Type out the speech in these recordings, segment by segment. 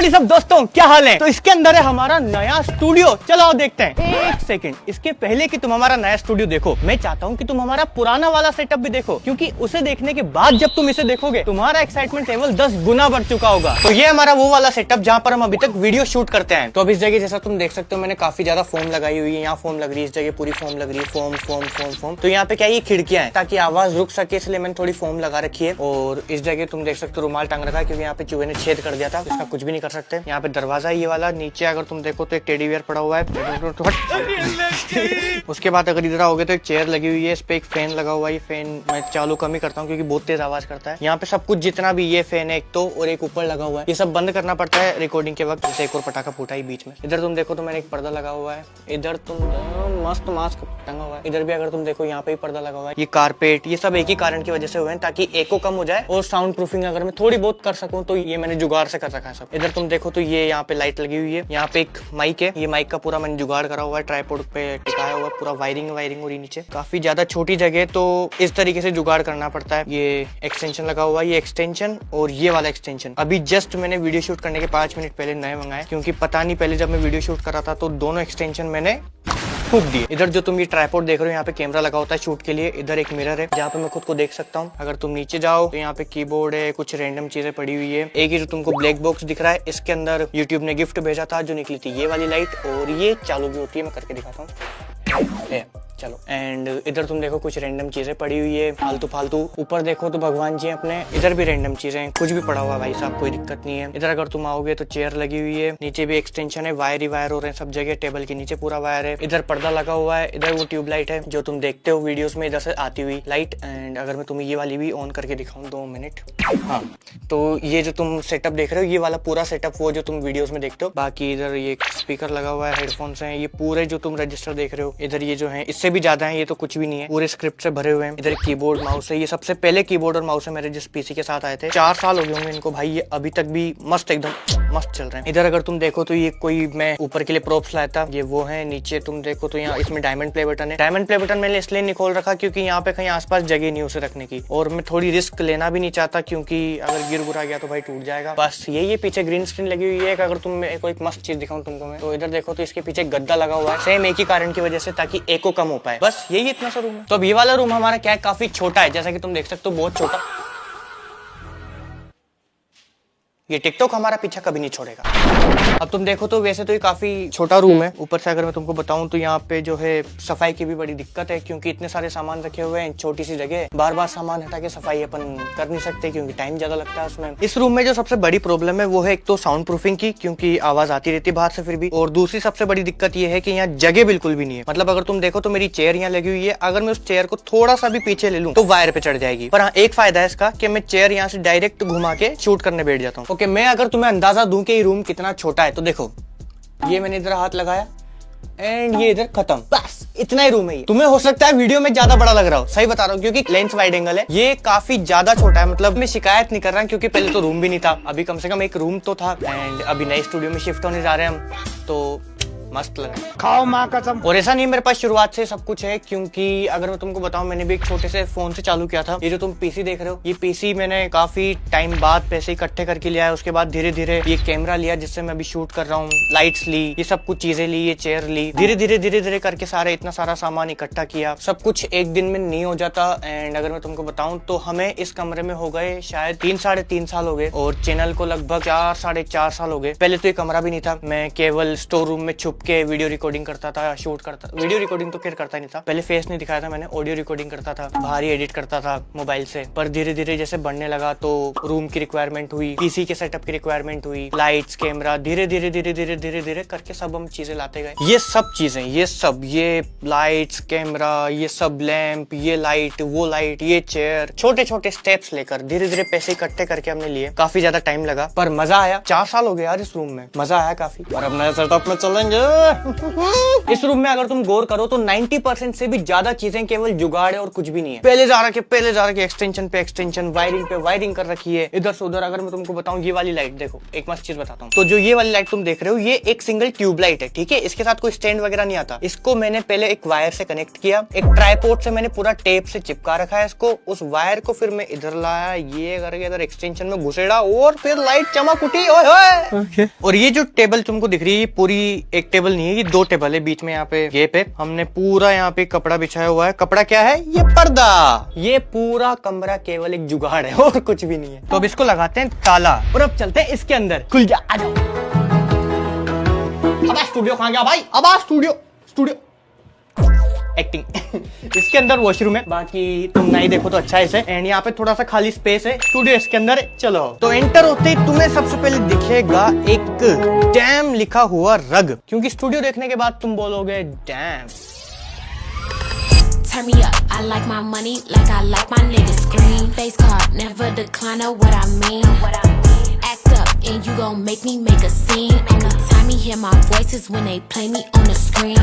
What सब दोस्तों, क्या हाल है। तो इसके अंदर है हमारा नया स्टूडियो। चलो आओ देखते हैं। एक सेकंड, इसके पहले कि तुम हमारा नया स्टूडियो देखो, मैं चाहता हूँ कि तुम हमारा पुराना वाला सेटअप भी देखो, क्योंकि उसे देखने के बाद जब तुम इसे देखोगे तुम्हारा एक्साइटमेंट लेवल 10 गुना बढ़ चुका होगा। तो ये हमारा वो वाला सेटअप जहाँ पर हम अभी तक वीडियो शूट करते हैं। तो अब इस जगह जैसा तुम देख सकते हो मैंने काफी ज्यादा फोम लगाई हुई है। यहाँ फोम लग रही है, इस जगह पूरी फोम लग रही है। Foam foam foam foam. तो यहाँ पे क्या ये खिड़कियां हैं ताकि आवाज रुक सके, इसलिए मैंने थोड़ी फोम लगा रखी है। और इस जगह तुम देख सकते हो रुमाल टांग रखा है, क्योंकि यहाँ पे चूहे ने छेद कर दिया था, इसका कुछ भी नहीं कर सकते। यहाँ पे दरवाजा है ये वाला। नीचे अगर तुम देखो तो एक टेडी बियर पड़ा हुआ है। उसके बाद अगर इधर आओगे तो एक चेयर लगी हुई है, इस पे एक फैन लगा हुआ है। ये फैन मैं चालू कम ही करता हूँ क्योंकि बहुत तेज आवाज करता है। यहाँ पे सब कुछ जितना भी ये फैन है एक तो, और एक ऊपर लगा हुआ है, ये सब बंद करना पड़ता है रिकॉर्डिंग के वक्त। जैसे एक और पटाखा फूटा ही बीच में। इधर तुम देखो तो मैंने एक पर्दा लगा हुआ है। इधर तुम मस्त मास्क टंगा हुआ है। इधर भी अगर तुम देखो यहाँ पे ही पर्दा लगा हुआ है। ये कारपेट, ये सब एक ही कारण की वजह से हुए हैं ताकि एको कम हो जाए और साउंड प्रूफिंग अगर मैं थोड़ी बहुत कर सकूं तो ये मैंने जुगाड़ से कर रखा है सब। इधर तुम देखो तो ये यहाँ पे लाइट लगी हुई है। यहाँ पे एक माइक है, ये माइक का पूरा मैंने जुगाड़ करा हुआ है, ट्राइपॉड पे टिकाया हुआ है, पूरा वायरिंग और नीचे काफी ज्यादा छोटी जगह तो इस तरीके से जुगाड़ करना पड़ता है। ये एक्सटेंशन लगा हुआ है, ये एक्सटेंशन और ये वाला एक्सटेंशन अभी जस्ट मैंने वीडियो शूट करने के 5 मिनट पहले नए मंगाए, क्योंकि पता नहीं पहले जब मैं वीडियो शूट कर रहा था तो दोनों एक्सटेंशन मैंने फूक दिए। इधर जो तुम ये ट्राइपॉड देख रहे हो यहाँ पे कैमरा लगा होता है शूट के लिए। इधर एक मिरर है जहाँ पे मैं खुद को देख सकता हूँ। अगर तुम नीचे जाओ तो यहाँ पे कीबोर्ड है, कुछ रैंडम चीजें पड़ी हुई है। एक ही जो तुमको ब्लैक बॉक्स दिख रहा है, इसके अंदर यूट्यूब ने गिफ्ट भेजा था जो निकली थी ये वाली लाइट, और ये चालू भी होती है। मैं करके दिखाता हूँ, चलो। एंड इधर तुम देखो कुछ रैंडम चीजें पड़ी हुई है फालतू फालतू। ऊपर देखो तो भगवान जी अपने, इधर भी रैंडम चीजें, कुछ भी पड़ा हुआ है भाई साहब, कोई दिक्कत नहीं है। इधर अगर तुम आओगे तो चेयर लगी हुई है, नीचे भी एक्सटेंशन है, वायर ही वायर हो रहे हैं सब जगह। टेबल के नीचे पूरा वायर है। इधर पर्दा लगा हुआ है। इधर वो ट्यूबलाइट है जो तुम देखते हो वीडियोस में, इधर से आती हुई लाइट। एंड अगर मैं तुम्हें ये वाली भी ऑन करके दिखाऊं 2 मिनट, हाँ, तो ये जो तुम सेटअप देख रहे हो ये वाला पूरा सेटअप वो जो तुम वीडियोस में देखते हो। बाकी इधर ये स्पीकर लगा हुआ है, हेडफोन्स हैं, ये पूरे जो तुम रजिस्टर देख रहे हो। इधर ये जो है इससे भी ज्यादा है, ये तो कुछ भी नहीं है, पूरे स्क्रिप्ट से भरे हुए हैं। इधर कीबोर्ड माउस है, ये सबसे पहले कीबोर्ड और माउस है मेरे जिस पीसी के साथ आए थे। 4 साल हो गए होंगे इनको भाई, ये अभी तक भी मस्त एकदम मस्त चल रहे हैं। इधर अगर तुम देखो तो ये कोई मैं ऊपर के लिए प्रोप्स लाया था, ये वो है। नीचे तुम देखो तो यहाँ इसमें डायमंड प्ले बटन है। डायमंड प्ले बटन मैंने इसलिए नहीं खोल रखा क्योंकि यहाँ पे कहीं आसपास जगह नहीं उसे रखने की, और मैं थोड़ी रिस्क लेना भी नहीं चाहता क्योंकि अगर गिर गुरा गया तो भाई टूट जाएगा। बस यही पीछे ग्रीन स्क्रीन लगी हुई है। अगर तुम कोई एक मस्त चीज दिखाऊं तुमको मैं, तो इधर देखो तो इसके पीछे गद्दा लगा हुआ है, सेम एक ही कारण की वजह से, ताकि एको कम हो पाए। बस यही इतना सा रूम है। तो अब ये वाला रूम हमारा क्या है, काफी छोटा है, जैसा कि तुम देख सकते हो, बहुत छोटा। ये टिकटॉक हमारा पीछा कभी नहीं छोड़ेगा। अब तुम देखो तो वैसे तो ये काफी छोटा रूम है। ऊपर से अगर मैं तुमको बताऊं तो यहाँ पे जो है सफाई की भी बड़ी दिक्कत है, क्योंकि इतने सारे सामान रखे हुए हैं, छोटी सी जगह, बार बार सामान हटा के सफाई अपन कर नहीं सकते क्योंकि टाइम ज्यादा लगता है उसमें। इस रूम में जो सबसे बड़ी प्रॉब्लम है वो है एक तो साउंड प्रूफिंग की, क्योंकि आवाज आती रहती है बाहर से फिर भी, और दूसरी सबसे बड़ी दिक्कत ये है कि यहाँ जगह बिल्कुल भी नहीं है। मतलब अगर तुम देखो तो मेरी चेयर यहाँ लगी हुई है, अगर मैं उस चेयर को थोड़ा सा भी पीछे ले लूं तो वायर पे चढ़ जाएगी। पर हाँ, एक फायदा है इसका कि मैं चेयर यहाँ से डायरेक्ट घुमा के शूट करने बैठ जाता हूँ। ओके, मैं अगर तुम्हें अंदाजा दूं कि ये रूम कितना छोटा है तो देखो, ये मैंने इधर हाथ लगाया एंड ये इधर खत्म, बस इतना ही रूम है। ये तुम्हें हो सकता है वीडियो में ज्यादा बड़ा लग रहा हो, सही बता रहा हूँ, क्योंकि लेंस वाइड एंगल है। ये काफी ज्यादा छोटा है। मतलब मैं शिकायत नहीं कर रहा क्योंकि पहले तो रूम भी नहीं था, अभी कम से कम एक रूम तो था। एंड अभी नए स्टूडियो में शिफ्ट होने जा रहे हैं हम, तो मस्त लग रहा है, खाओ माँ कसम। और ऐसा नहीं मेरे पास शुरुआत से सब कुछ है, क्योंकि अगर मैं तुमको बताऊं मैंने भी एक छोटे से फोन से चालू किया था। ये जो तुम पीसी देख रहे हो, ये पीसी मैंने काफी टाइम बाद पैसे इकट्ठे करके लिया है। उसके बाद धीरे धीरे ये कैमरा लिया जिससे मैं अभी शूट कर रहा हूँ, लाइट्स ली, ये सब कुछ चीजें ली, ये चेयर ली, धीरे धीरे करके सारे इतना सारा सामान इकट्ठा किया। सब कुछ एक दिन में नहीं हो जाता। एंड अगर मैं तुमको बताऊं तो हमें इस कमरे में हो गए शायद 3-3.5 साल हो गए, और चैनल को लगभग 4-4.5 साल हो गए। पहले तो ये कमरा भी नहीं था, मैं केवल स्टोर रूम में छुप के वीडियो रिकॉर्डिंग करता था, शूट करता। वीडियो रिकॉर्डिंग तो फिर करता नहीं था, पहले फेस नहीं दिखाया था मैंने, ऑडियो रिकॉर्डिंग करता था, बाहर ही एडिट करता था मोबाइल से। पर धीरे धीरे जैसे बढ़ने लगा तो रूम की रिक्वायरमेंट हुई, पीसी के सेटअप की रिक्वायरमेंट हुई, लाइट्स, कैमरा, धीरे धीरे करके सब हम चीजें लाते गए। ये सब चीजें, ये लाइट्स, कैमरा, ये सब लैंप, ये लाइट, वो लाइट, ये चेयर, छोटे छोटे स्टेप्स लेकर धीरे धीरे पैसे इकट्ठे करके हमने लिए। काफी ज्यादा टाइम लगा पर मजा आया। 4 साल हो गए यार इस रूम में, मजा आया काफी। और अब नए सेटअप में चलेंगे। इस रूम में अगर तुम गौर करो तो 90% से भी ज्यादा चीजें केवल जुगाड़ है और कुछ भी नहीं है। पहले जा रहा के एक्सटेंशन पे एक्सटेंशन, वायरिंग पे वायरिंग कर रखी है इधर से उधर। अगर मैं तुमको बताऊं ये वाली लाइट देखो, एक मस्त चीज बताता हूँ। तो जो ये वाली लाइट तुम देख रहे हो ये एक सिंगल ट्यूब लाइट है, ठीक है। इसके साथ कोई स्टैंड वगैरह नहीं आता। इसको मैंने पहले एक वायर से कनेक्ट किया, एक ट्राइपॉड से मैंने पूरा टेप से चिपका रखा है इसको। उस वायर को फिर मैं इधर लाया, ये करके इधर एक्सटेंशन में घुसेड़ा और फिर लाइट चमक उठी। ओए और ये जो टेबल तुमको दिख रही है पूरी एक टेबल नहीं है, ये 2 टेबल है। बीच में यहाँ पे ये पे हमने पूरा यहाँ पे कपड़ा बिछाया हुआ है। कपड़ा क्या है? ये पर्दा। ये पूरा कमरा केवल एक जुगाड़ है और कुछ भी नहीं है। तो अब इसको लगाते हैं ताला और अब चलते हैं इसके अंदर। खुल जा, आ जाओ। अब स्टूडियो कहाँ गया भाई? अब स्टूडियो एक्टिंग। इसके अंदर वॉशरूम है, बाकी तुम नहीं देखो तो अच्छा है इसे। एंड यहाँ पे थोड़ा सा खाली स्पेस है। स्टूडियो इसके अंदर। चलो तो एंटर होते ही तुम्हें सबसे पहले दिखेगा एक डैम लिखा हुआ रग, क्योंकि स्टूडियो देखने के बाद तुम बोलोगे dam. Turn me up, I like my money like I like my niggas green. Face card, never decline, know what I mean. Act up and you gon' make me make a scene. Only time you hear my voice is when they play me on the screen.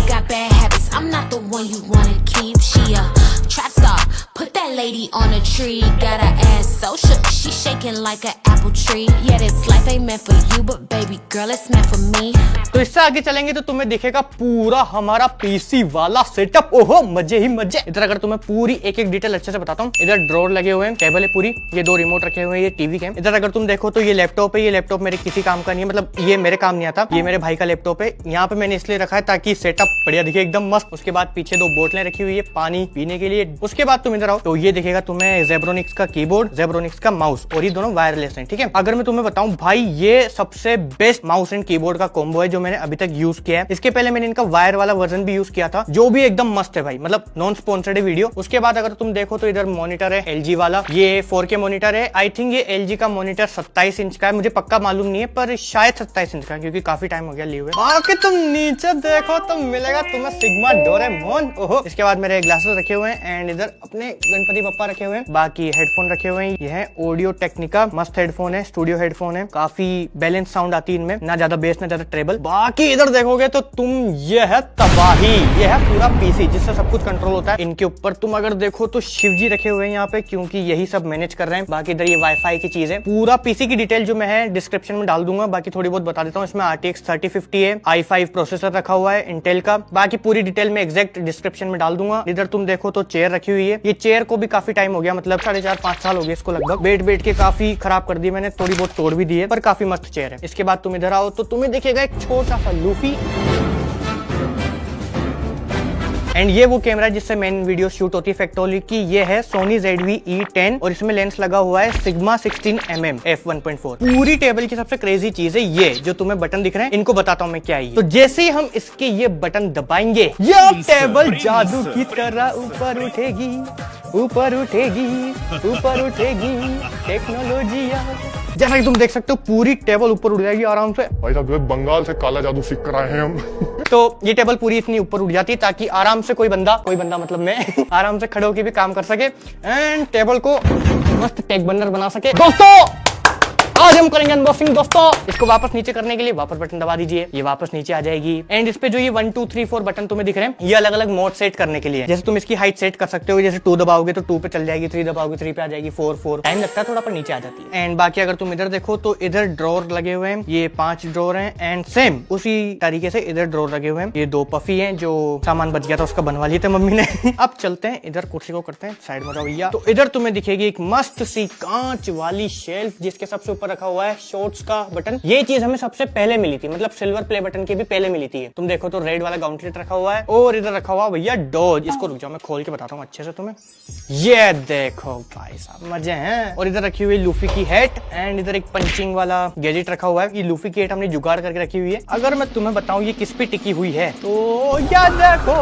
Got bad habits, I'm not the one you wanna keep. She a trap star, put that lady on a tree. Got her ass so shook, she shaking like an apple tree. Yeah, this life ain't meant for you, but baby girl, it's meant for me. तो इससे आगे चलेंगे तो तुम्हें दिखेगा पूरा हमारा PC वाला सेटअप। ओहो मजे ही मजे। इधर अगर तुम्हें पूरी एक एक डिटेल अच्छे से बताता हूँ। इधर ड्रॉर लगे हुए हैं, टेबल है पूरी, ये 2 रिमोट रखे हुए हैं, ये टीवी के। इधर अगर तुम देखो तो ये लैपटॉप है। ये लैपटॉप मेरे किसी काम का नहीं है, मतलब ये मेरे काम नहीं आता, ये मेरे भाई का लैपटॉप है। यहाँ पे मैंने इसलिए रखा है ताकि सेटअप बढ़िया दिखे, एकदम मस्त। उसके बाद पीछे 2 बोतलें रखी हुई है पानी पीने के लिए। उसके बाद तुम इधर आओ तो ये दिखेगा तुम्हें जेब्रोनिक्स का कीबोर्ड, जेब्रोनिक्स का माउस, और ये दोनों वायरलेस हैं, ठीक है। अगर मैं तुम्हें बताऊं भाई, ये सबसे बेस्ट माउस एंड कीबोर्ड का कॉम्बो है जो मैंने अभी तक यूज किया है। इसके पहले मैंने इनका वायर वाला वर्जन भी यूज किया था, जो भी एकदम मस्त है भाई, मतलब नॉन स्पॉन्सर्ड है वीडियो। उसके बाद अगर तुम देखो तो इधर मॉनिटर है LG वाला, ये 4K मॉनिटर है। आई थिंक ये LG का मॉनिटर 27 इंच का है, मुझे पक्का मालूम नहीं है पर शायद 27 इंच का, क्योंकि काफी टाइम हो गया लिए हुए। बाकी तुम नीचे देखो तो मिलेगा तुम्हें सिग्मा डोरेमोन। ओहो। इसके बाद मेरे ग्लासेस रखे हुए हैं एंड इधर अपने गणपति बप्पा रखे हुए हैं। बाकी हेडफोन रखे हुए हैं, ये है ऑडियो टेक्निका, मस्त हेडफोन है, स्टूडियो हेडफोन है, काफी बैलेंस साउंड आती है इनमें, ना ज्यादा बेस ना ज्यादा ट्रेबल। बाकी इधर देखोगे तो तुम ये है तबाही, ये है पूरा पीसी जिससे सब कुछ कंट्रोल होता है। इनके ऊपर तुम अगर देखो तो शिव जी रखे हुए हैं यहाँ पे, क्योंकि यही सब मैनेज कर रहे हैं। बाकी इधर ये वाईफाई की चीज है। पूरा पीसी की डिटेल जो मैं है डिस्क्रिप्शन में डाल दूंगा, बाकी थोड़ी बहुत बता देता हूँ। इसमें RTX 3050 है, i5 प्रोसेसर रखा हुआ है इंटेल का। बाकी पूरी डिटेल में एग्जैक्ट डिस्क्रिप्शन में डाल दूंगा। इधर तुम देखो तो चेयर रखी हुई है। ये चेयर को भी काफी टाइम हो गया, मतलब 4.5-5 साल हो गए इसको लगभग। बैठ के काफी खराब कर दी मैंने, थोड़ी बहुत तोड़ भी दी है, पर काफी मस्त चेयर है। इसके बाद तुम इधर आओ तो तुम्हें दिखेगा एक छोटा सा लूफी, एंड ये वो कैमरा है जिससे मेन वीडियो शूट होती है फैक्टोली की। ये है Sony ZV-E10 और इसमें लेंस लगा हुआ है Sigma 16mm f1.4। पूरी टेबल की सबसे क्रेजी चीज है ये जो तुम्हें बटन दिख रहे हैं, इनको बताता हूँ मैं क्या है। तो जैसे ही हम इसके ये बटन दबाएंगे, ये टेबल जादू की तरह ऊपर उठेगी, ऊपर उठेगी, ऊपर उठेगी टेक्नोलॉजिया। जैसा कि तुम देख सकते हो पूरी टेबल ऊपर उड़ जाएगी आराम से। भाई साहब बंगाल से काला जादू सीख कर आए हैं हम। तो ये टेबल पूरी इतनी ऊपर उड़ जाती है ताकि आराम से कोई बंदा मतलब मैं आराम से खड़े होकर भी काम कर सके एंड टेबल को मस्त टेक बर्नर बना सके। दोस्तों आज हम करेंगे अनबॉक्सिंग दोस्तों। इसको वापस नीचे करने के लिए वापस बटन दबा दीजिए, ये वापस नीचे आ जाएगी। एंड इस पे जो ये 1 2 3 4 बटन तुम्हें दिख रहे हैं, ये अलग अलग मोड सेट करने के लिए। जैसे तुम इसकी हाइट सेट कर सकते हो, जैसे 2 दबाओगे तो 2 पे चल जाएगी, 3 दबाओगे 3 पे आ जाएगी, 4 टाइम लगता है थोड़ा पर नीचे आ जाती है। एंड बाकी अगर तुम इधर देखो तो इधर ड्रॉर लगे हुए हैं, ये 5 ड्रॉर हैं एंड सेम उसी तरीके से इधर ड्रॉर लगे हुए हैं। ये 2 पफी हैं जो सामान बच गया था उसका बनवा लिए थे मम्मी ने। अब चलते हैं इधर, कुर्सी को करते हैं साइड में भैया। तो इधर तुम्हें दिखेगी एक मस्त सी कांच वाली शेल्फ जिसके सबसे ऊपर रखा हुआ है शॉर्ट्स का बटन। ये चीज हमें सबसे पहले मिली थी, मतलब सिल्वर प्ले बटन की भी पहले मिली थी। तुम देखो तो रेड वाला गाउंटलेट रखा हुआ है और इधर रखा हुआ भैया डॉज। इसको रुक जाओ मैं खोल के बताता हूँ अच्छे से तुम्हें। ये देखो भाई साहब मजे हैं। और इधर रखी हुई लूफी की हेट एंड इधर एक पंचिंग वाला गैजेट रखा हुआ है। ये लूफी की हेट हमने जुगाड़ करके रखी हुई है। अगर मैं तुम्हें बताऊं ये किस पे टिकी हुई है तो या देखो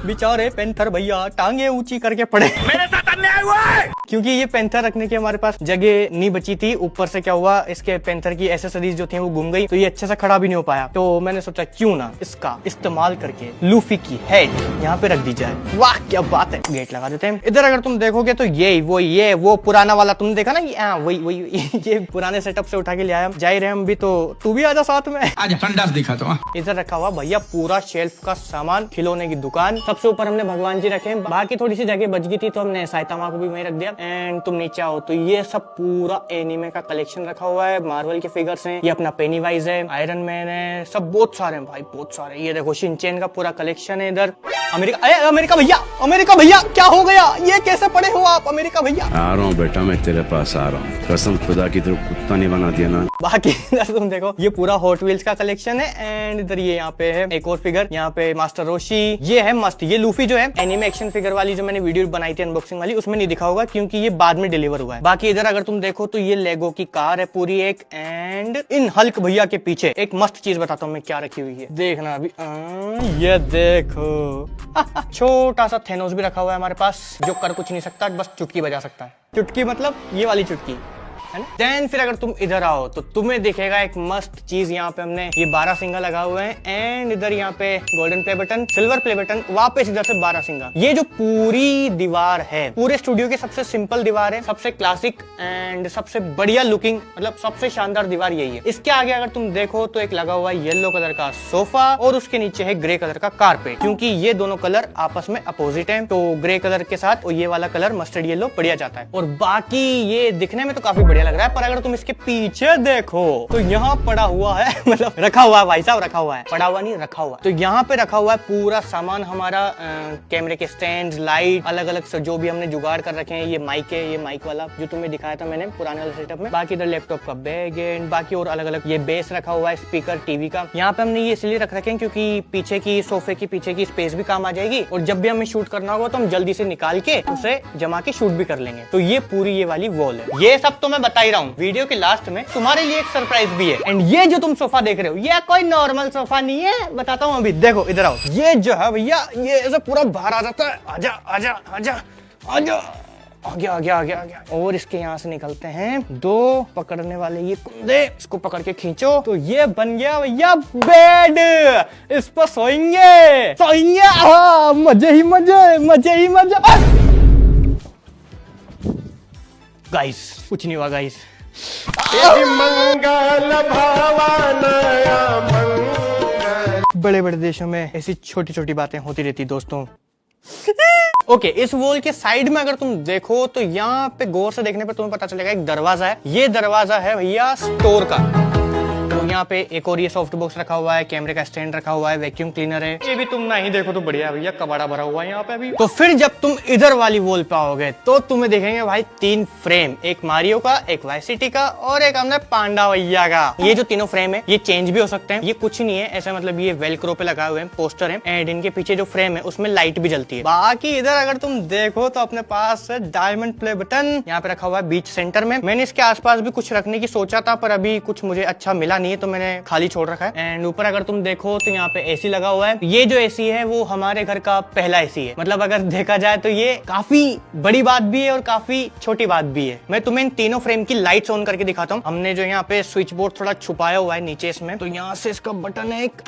बेचारे पेंथर भैया टांगे ऊंची करके पड़े। मेरे साथ अन्याय हुआ है। क्योंकि ये पेंथर रखने की हमारे पास जगह नहीं बची थी। ऊपर से क्या हुआ, इसके पेंथर की एसेसरीज जो थी वो घूम गई, तो ये अच्छे से खड़ा भी नहीं हो पाया। तो मैंने सोचा क्यों ना इसका इस्तेमाल करके लूफी की हेड यहाँ पे रख दी जाए। वाह क्या बात है, गेट लगा देते हैं। इधर अगर तुम देखोगे तो ये वो पुराना वाला तुमने देखा ना, वही ये पुराने सेटअप से उठा के ले आया। जा ही रहे हम भी, तो तू भी आजा साथ में। आज संडास दिखा तो। इधर रखा हुआ भैया पूरा शेल्फ का सामान, खिलौने की दुकान। सबसे ऊपर हमने भगवान जी रखे हैं, बाकी थोड़ी सी जगह बच गई थी तो हमने साइतामा को भी वहीं रख दिया। एंड तुम नीचे आओ तो ये सब पूरा एनीमे का कलेक्शन रखा हुआ है, मार्वल के फिगर्स हैं, ये अपना पेनीवाइज है, आयरन मैन है, सब बहुत सारे हैं भाई, बहुत सारे। ये देखो शिनचैन का पूरा कलेक्शन है। इधर अमेरिका भैया क्या हो गया, ये कैसे पड़े हो आप अमेरिका भैया? आ रहा हूँ बेटा, मैं तेरे पास आ रहा हूँ, कसम खुदा की तरफ कुत्ता नहीं बना दिया ना। बाकी इधर तुम देखो ये पूरा हॉट व्हील्स का कलेक्शन है। एंड इधर ये यहाँ पे है एक और फिगर, यहाँ पे मास्टर रोशी। ये है मस्त, ये लूफी जो है एनीमे एक्शन फिगर वाली जो मैंने वीडियो बनाई थी अनबॉक्सिंग वाली, उसमें नहीं दिखा होगा क्योंकि ये बाद में डिलीवर हुआ है। बाकी इधर अगर तुम देखो तो ये लेगो की कार है पूरी एक। एंड इन हल्क भैया के पीछे एक मस्त चीज बताता हूँ मैं क्या रखी हुई है, देखना अभी। ये देखो छोटा सा थेनोस भी रखा हुआ है हमारे पास, जो कर कुछ नहीं सकता, बस चुटकी बजा सकता है। चुटकी मतलब ये वाली चुटकी है ना। देन फिर अगर तुम इधर आओ तो तुम्हें दिखेगा एक मस्त चीज, यहाँ पे हमने ये 12 सिंगा लगा हुए हैं। एंड इधर यहाँ पे golden play button, silver play button, वापस इधर से 12 सिंगा। ये जो पूरी दीवार है, पूरे स्टूडियो की सबसे सिंपल दीवार है, सबसे क्लासिक एंड सबसे बढ़िया लुकिंग, मतलब सबसे शानदार दीवार यही है। इसके आगे अगर तुम देखो तो एक लगा हुआ है येलो कलर का सोफा और उसके नीचे है ग्रे कलर का कारपेट, क्योंकि ये दोनों कलर आपस में अपोजिट है, तो ग्रे कलर के साथ और ये वाला कलर मस्टर्ड येलो बढ़िया जाता है। और बाकी ये दिखने में तो काफी बढ़िया लग रहा है, पर अगर तुम इसके पीछे देखो तो यहाँ पड़ा हुआ है मतलब रखा हुआ है भाई साहब, रखा हुआ है, पड़ा हुआ नहीं रखा हुआ है। तो यहाँ पे रखा हुआ है पूरा सामान हमारा, कैमरे के स्टैंड, लाइट, अलग अलग जो भी हमने जुगाड़ कर रखे हैं। ये माइक है, ये माइक वाला जो तुम्हें दिखाया था मैंने पुराने वाले सेटअप में। बाकी इधर लैपटॉप का बैग एंड बाकी और अलग अलग ये बेस रखा हुआ है, स्पीकर, टीवी का। यहाँ पे हमने ये इसलिए रख रखे हैं क्योंकि पीछे की सोफे की पीछे की स्पेस भी काम आ जाएगी, और जब भी हमें शूट करना होगा तो हम जल्दी से निकाल के उसे जमा के शूट भी कर लेंगे। तो ये पूरी ये वाली वॉल है। ये सब तो मैं बता ही रहा हूँ, वीडियो के लास्ट में तुम्हारे लिए एक सरप्राइज भी है। एंड ये जो तुम सोफा देख रहे हो ये कोई नॉर्मल सोफा नहीं है, बताता हूँ अभी। देखो इधर आओ, ये जो है भैया ये ऐसे पूरा बाहर आ जाता है। आजा आजा आजा आजा, आ गया। और इसके यहाँ से निकलते हैं 2 पकड़ने वाले ये कुंदे, इसको पकड़ के खींचो तो ये बन गया भैया बेड। इस पर सोएंगे हाँ, मजे ही मजे। गाइस कुछ नहीं हुआ गाइस। बड़े बड़े देशों में ऐसी छोटी छोटी बातें होती रहती दोस्तों। ओके, इस वॉल के साइड में अगर तुम देखो तो यहाँ पे गौर से देखने पर तुम्हें पता चलेगा एक दरवाजा है। ये दरवाजा है भैया स्टोर का। तो यहाँ पे एक और ये सॉफ्ट बॉक्स रखा हुआ है, कैमरे का स्टैंड रखा हुआ है, वैक्यूम क्लीनर है। ये भी तुम ना ही देखो तो बढ़िया भैया, कबाड़ा भरा हुआ है यहाँ पे भी। तो फिर जब तुम इधर वाली वॉल पे आओगे तो तुम्हें देखेंगे भाई 3 फ्रेम, एक मारियो का, एक वाइस सिटी का और एक हमने पांडा भैया का। ये जो तीनों फ्रेम है ये चेंज भी हो सकते हैं, ये कुछ नहीं है ऐसा, मतलब ये वेलक्रो पे लगाए हुए हैं, पोस्टर है। एंड इनके पीछे जो फ्रेम है उसमें लाइट भी जलती है। बाकी इधर अगर तुम देखो तो अपने पास डायमंड प्ले बटन यहाँ पे रखा हुआ है बीच सेंटर में। मैंने इसके आसपास भी कुछ रखने की सोचा था पर अभी कुछ मुझे अच्छा मिला नहीं है तो मैंने खाली छोड़ रखा है। एंड ऊपर अगर तुम देखो तो यहाँ पे एसी लगा हुआ है। ये जो एसी है वो हमारे घर का पहला एसी है, मतलब अगर देखा जाए तो ये काफी बड़ी बात भी है और काफी छोटी बात भी है। मैं तुम्हें इन तीनों फ्रेम की लाइट्स ऑन करके दिखाता हूँ। हमने जो यहाँ पे स्विच बोर्ड थोड़ा छुपाया हुआ है नीचे इसमें, तो यहाँ से इसका बटन है एक,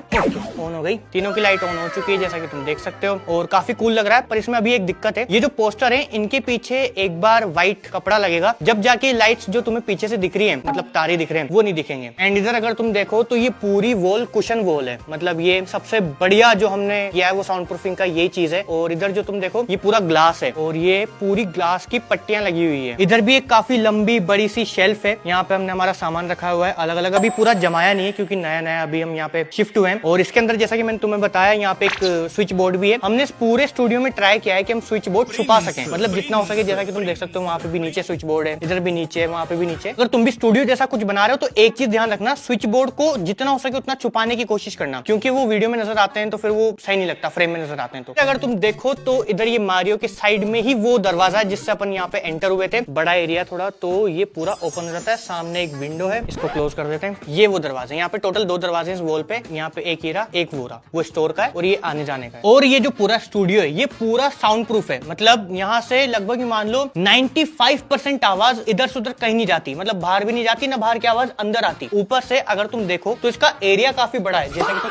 ऑन हो गई, तीनों की लाइट ऑन हो चुकी है जैसा कि तुम देख सकते हो और काफी कूल लग रहा है। पर इसमें अभी एक दिक्कत है, ये जो पोस्टर है इनके पीछे एक बार व्हाइट कपड़ा लगेगा, जब जाके लाइट्स जो तुम्हें पीछे से दिख रही है, मतलब तारे दिख रहे हैं, वो नहीं दिखेंगे। एंड इधर अगर तुम देखो तो ये पूरी वॉल कुशन वॉल है, मतलब ये सबसे बढ़िया जो हमने किया है वो साउंड प्रूफिंग का यही चीज है। और इधर जो तुम देखो ये पूरा ग्लास है और ये पूरी ग्लास की पट्टियां लगी हुई है। इधर भी एक काफी लंबी बड़ी सी शेल्फ है, यहाँ पे हमने हमारा सामान रखा हुआ है अलग अलग। अभी पूरा जमाया नहीं है क्योंकि नया नया अभी हम यहाँ पे शिफ्ट हुए हैं। और इसके अंदर जैसा कि मैंने तुम्हें बताया यहाँ पे एक स्विच बोर्ड भी है। हमने इस पूरे स्टूडियो में ट्राई किया है कि हम स्विच बोर्ड छुपा सकें, मतलब जितना हो सके। जैसा कि तुम देख सकते हो वहाँ पे भी नीचे स्विच बोर्ड है, इधर भी नीचे है, वहाँ पे भी नीचे। अगर तुम भी स्टूडियो जैसा कुछ बना रहे हो तो एक चीज ध्यान रखना, स्विच कीबोर्ड को जितना हो सके उतना छुपाने की कोशिश करना, क्योंकि वो वीडियो में नजर आते हैं तो फिर वो सही नहीं लगता, फ्रेम में नजर आते हैं। तो अगर तुम देखो तो इधर ये मारियो के साइड में ही वो दरवाजा है जिससे अपन यहाँ पे एंटर हुए थे, बड़ा एरिया थोड़ा, तो ये पूरा ओपन हो जाता है। सामने एक विंडो है, इसको क्लोज कर देते हैं। ये वो दरवाजे, यहाँ पे टोटल 2 दरवाजे इस वॉल पे, यहाँ पे एक हीरा एक वो रहा, वो स्टोर का है और ये आने जाने का है। और ये जो पूरा स्टूडियो है ये पूरा साउंड प्रूफ है, मतलब यहाँ से लगभग मान लो 95% आवाज इधर से उधर कहीं नहीं जाती, मतलब बाहर भी नहीं जाती, ना बाहर की आवाज अंदर आती। ऊपर से अगर तुम देखो तो इसका एरिया काफी बड़ा है, जैसा कि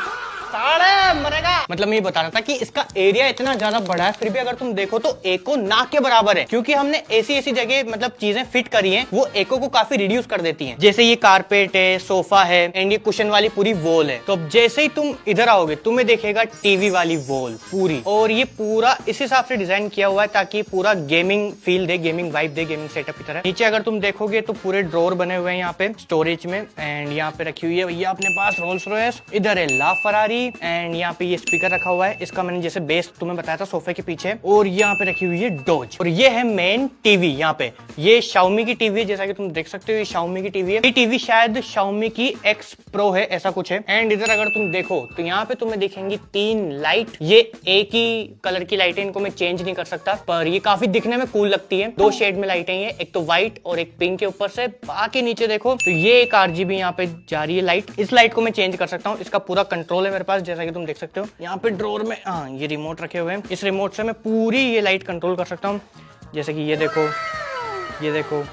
मरेगा, मतलब मैं ये बता रहा था कि इसका एरिया इतना ज्यादा बड़ा है, फिर भी अगर तुम देखो तो एको ना के बराबर है, क्योंकि हमने ऐसी जगह मतलब चीजें फिट करी हैं वो एको को काफी रिड्यूस कर देती हैं। जैसे ये कारपेट है, सोफा है एंड ये कुशन वाली पूरी वॉल है। तो अब जैसे ही तुम इधर आओगे तुम्हें देखेगा टीवी वाली वॉल पूरी, और ये पूरा इस हिसाब से डिजाइन किया हुआ है ताकि पूरा गेमिंग फील दे, गेमिंग वाइब दे, गेमिंग सेटअप की तरह। नीचे अगर तुम देखोगे तो पूरे ड्रॉर बने हुए हैं यहाँ पे स्टोरेज में, एंड यहाँ पे रखी हुई है भैया अपने पास रोल्स रॉयस, इधर है ला फरारी, एंड यहाँ पे ये स्पीकर रखा हुआ है, इसका मैंने जैसे बेस तुम्हें बताया था सोफे के पीछे, और यहाँ पे रखी हुई है डोज, और ये है मेन टीवी। यहाँ पे ये Xiaomi की टीवी है, जैसा कि तुम देख सकते हो ये Xiaomi की टीवी है। ये टीवी शायद Xiaomi की X Pro है, ऐसा कुछ है। एंड इधर अगर तुम देखो तो यहाँ पे तुम्हें दिखेंगी 3 लाइट, ये एक ही कलर की लाइट है, इनको मैं चेंज नहीं कर सकता, पर ये काफी दिखने में कूल लगती है। 2 शेड में लाइटें हैं, एक तो व्हाइट और एक पिंक के ऊपर से। बाकी नीचे देखो तो ये एक RGB यहाँ पे जा रही है लाइट, इस लाइट को मैं चेंज कर सकता हूँ, इसका पूरा कंट्रोल है मेरे पास, जैसा कि तुम देख सकते हो। यहाँ पे ड्रॉर में ये रिमोट रखे हुए हैं, इस रिमोट से मैं पूरी ये लाइट कंट्रोल कर सकता हूँ, जैसे कि ये देखो, ये देखो,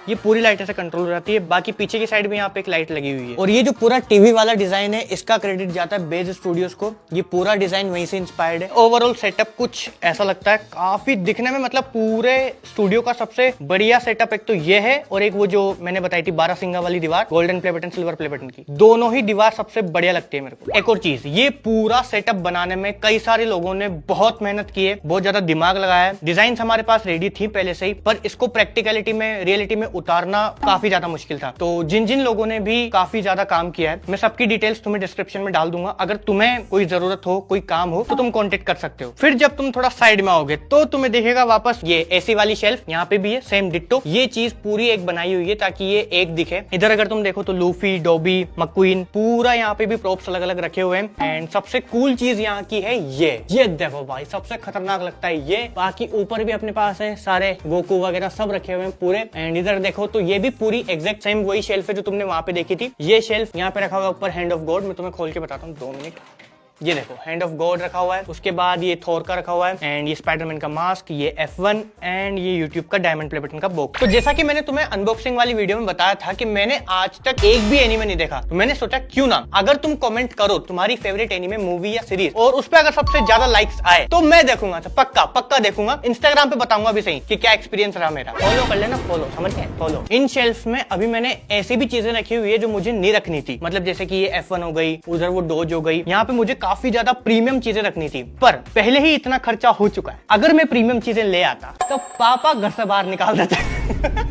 ये पूरी लाइट ऐसे कंट्रोल हो जाती है। बाकी पीछे की साइड में यहाँ पे एक लाइट लगी हुई है। और ये जो पूरा टीवी वाला डिजाइन है इसका क्रेडिट जाता है बेज स्टूडियोज को, ये पूरा डिजाइन वहीं से इंस्पायर्ड है। ओवरऑल सेटअप कुछ ऐसा लगता है, काफी दिखने में, मतलब पूरे स्टूडियो का सबसे बढ़िया सेटअप एक तो ये है, और एक वो जो मैंने बताई थी 12 सिंगा वाली दीवार, golden play button, silver play button की, दोनों ही दीवार सबसे बढ़िया लगती है मेरे को। एक और चीज, ये पूरा सेटअप बनाने में कई सारे लोगों ने बहुत मेहनत की है, बहुत ज्यादा दिमाग लगाया है। डिजाइन हमारे पास रेडी थी पहले से ही, पर इसको प्रैक्टिकलिटी में, रियलिटी में उतारना काफी ज्यादा मुश्किल था। तो जिन जिन लोगों ने भी काफी ज्यादा काम किया है, मैं सबकी डिटेल्स तुम्हें डिस्क्रिप्शन में डाल दूंगा। अगर तुम्हें कोई जरूरत हो, कोई काम हो, तो तुम कांटेक्ट कर सकते हो। फिर जब तुम थोड़ा साइड में आओगे तो तुम्हें दिखेगा वापस ये एसी वाली शेल्फ, यहाँ पे भी है सेम डिट्टो। ये चीज पूरी एक बनाई हुई है ताकि ये एक दिखे। इधर अगर तुम देखो तो लूफी, डोबी, मक्वीन, पूरा यहाँ पे भी प्रोप्स अलग अलग रखे हुए हैं। एंड सबसे कूल चीज यहाँ की है ये देखो भाई, सबसे खतरनाक लगता है ये। बाकी ऊपर भी अपने पास है सारे गोकू वगैरह सब रखे हुए हैं पूरे। एंड इधर देखो तो ये भी पूरी एग्जैक्ट सेम वही शेल्फ है जो तुमने वहां पे देखी थी। ये शेल्फ यहाँ पे रखा हुआ ऊपर हैंड ऑफ गॉड, मैं तुम्हें खोल के बताता हूँ 2 मिनट। ये देखो हैंड ऑफ गॉड रखा हुआ है, उसके बाद ये थोर का रखा हुआ है, एंड ये स्पाइडरमैन का मास्क, ये F1, एंड ये यूट्यूब का डायमंड प्ले बटन का बॉक्स। तो जैसा कि मैंने तुम्हें अनबॉक्सिंग वाली वीडियो में बताया था कि मैंने आज तक एक भी एनीमे नहीं देखा, तो मैंने सोचा क्यों ना, अगर तुम कमेंट करो तुम्हारी फेवरेट एनीमे, मूवी या सीरीज, और उस पर अगर सबसे ज्यादा लाइक्स आए तो मैं देखूंगा, तो पक्का देखूंगा। इंस्टाग्राम पे बताऊंगा भी सही कि क्या एक्सपीरियंस रहा मेरा। फॉलो कर लेना, फॉलो, समझ गए, फॉलो। इन शेल्फ में अभी मैंने ऐसी भी चीजें रखी हुई है जो मुझे नहीं रखनी थी, मतलब जैसे कि ये F1 हो गई, उधर वो डोज हो गई। यहाँ पे मुझे काफी ज्यादा प्रीमियम चीजें रखनी थी, पर पहले ही इतना खर्चा हो चुका है। अगर मैं प्रीमियम चीजें ले आता तो पापा घर से बाहर निकाल देते।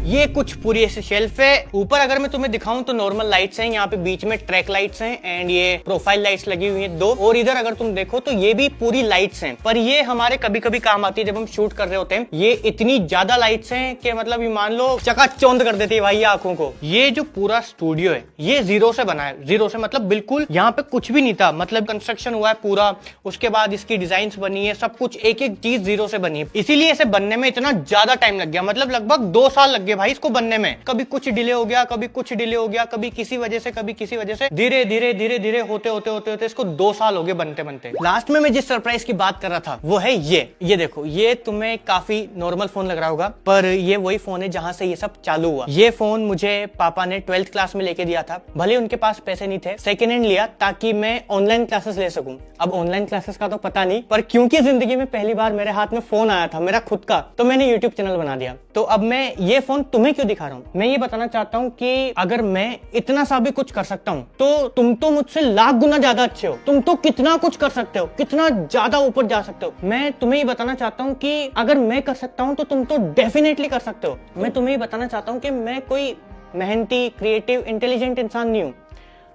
ये कुछ पूरी ऐसी शेल्फ है। ऊपर अगर मैं तुम्हें दिखाऊं तो नॉर्मल लाइट्स हैं, यहाँ पे बीच में ट्रैक लाइट्स हैं, एंड ये प्रोफाइल लाइट्स लगी हुई हैं 2। और इधर अगर तुम देखो तो ये भी पूरी लाइट्स हैं, पर ये हमारे कभी कभी काम आती है जब हम शूट कर रहे होते हैं। ये इतनी ज्यादा लाइट्स हैं कि मतलब ये मान लो चकाचौंध कर देती है भाई आंखों को। ये जो पूरा स्टूडियो है ये 0 से बना है, 0 से मतलब बिल्कुल यहाँ पे कुछ भी नहीं था, मतलब कंस्ट्रक्शन हुआ है पूरा, उसके बाद इसकी डिजाइन बनी है, सब कुछ एक एक चीज 0 से बनी है। इसीलिए इसे बनने में इतना ज्यादा टाइम लग गया, मतलब लगभग 2 साल लग गए भाई इसको बनने में। कभी कुछ डिले हो गया, कभी कुछ डिले हो गया, कभी किसी वजह से, कभी किसी वजह से, धीरे धीरे होते इसको 2 साल हो गए बनते बनते। लास्ट में मैं जिस सरप्राइज की बात कर रहा था वो है ये देखो, ये तुम्हें काफी नॉर्मल फोन लग रहा होगा, पर ये वही फोन है जहां से ये सब चालू हुआ। ये फोन मुझे पापा ने 12th क्लास में लेके दिया था, भले उनके पास पैसे नहीं थे, सेकेंड हैंड लिया ताकि मैं ऑनलाइन क्लासेस ले सकूं। अब ऑनलाइन क्लासेस का तो पता नहीं, पर क्योंकि जिंदगी में पहली बार मेरे हाथ में फोन आया था मेरा खुद का, तो मैंने यूट्यूब चैनल बना दिया। तो अब मैं ये फोन तुम्हें क्यों दिखा रहा हूँ, मैं ये बताना चाहता हूँ कि अगर मैं इतना सा भी कुछ कर सकता हूँ तो तुम तो मुझसे लाख गुना ज्यादा अच्छे हो, तुम तो कितना कुछ कर सकते हो, कितना ज्यादा ऊपर जा सकते हो। मैं तुम्हें ये बताना चाहता हूँ कि अगर मैं कर सकता हूँ तो तुम तो डेफिनेटली कर सकते हो। मैं तुम्हें ये बताना चाहता हूँ कि मैं कोई मेहनती, क्रिएटिव, इंटेलिजेंट इंसान नहीं हूँ।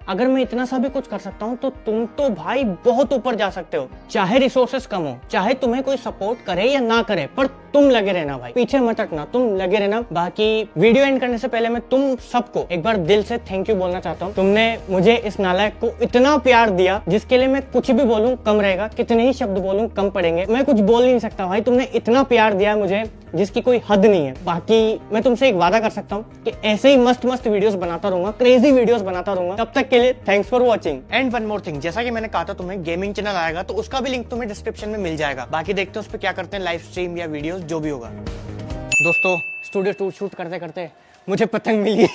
अगर मैं इतना सा भी कुछ कर सकता हूँ तो तुम तो भाई बहुत ऊपर जा सकते हो। चाहे रिसोर्सेस कम हो, चाहे तुम्हें कोई सपोर्ट करे या ना करे, पर तुम लगे रहना भाई, पीछे मत हटना, तुम लगे रहना। बाकी वीडियो एंड करने से पहले मैं तुम सबको एक बार दिल से थैंक यू बोलना चाहता हूँ। तुमने मुझे इस नालायक को इतना प्यार दिया जिसके लिए मैं कुछ भी बोलूं कम रहेगा, कितने ही शब्द बोलूं कम पड़ेंगे। मैं कुछ बोल नहीं सकता भाई, तुमने इतना प्यार दिया मुझे जिसकी कोई हद नहीं है। बाकी मैं तुमसे एक वादा कर सकता हूँ कि ऐसे ही मस्त मस्त वीडियोस बनाता रहूंगा, क्रेजी वीडियोस बनाता रहूंगा। तब तक के लिए thanks for watching. And one more thing, जैसा कि मैंने कहा था तुम्हें गेमिंग चैनल आएगा तो उसका भी लिंक तुम्हें डिस्क्रिप्शन में मिल जाएगा। बाकी देखते हैं उस पर क्या करते हैं, लाइव स्ट्रीम या वीडियोस जो भी होगा। दोस्तों स्टूडियो टूर शूट करते करते मुझे पतंग मिली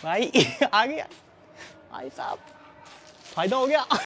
भाई आ गया भाई साहब, फायदा हो गया।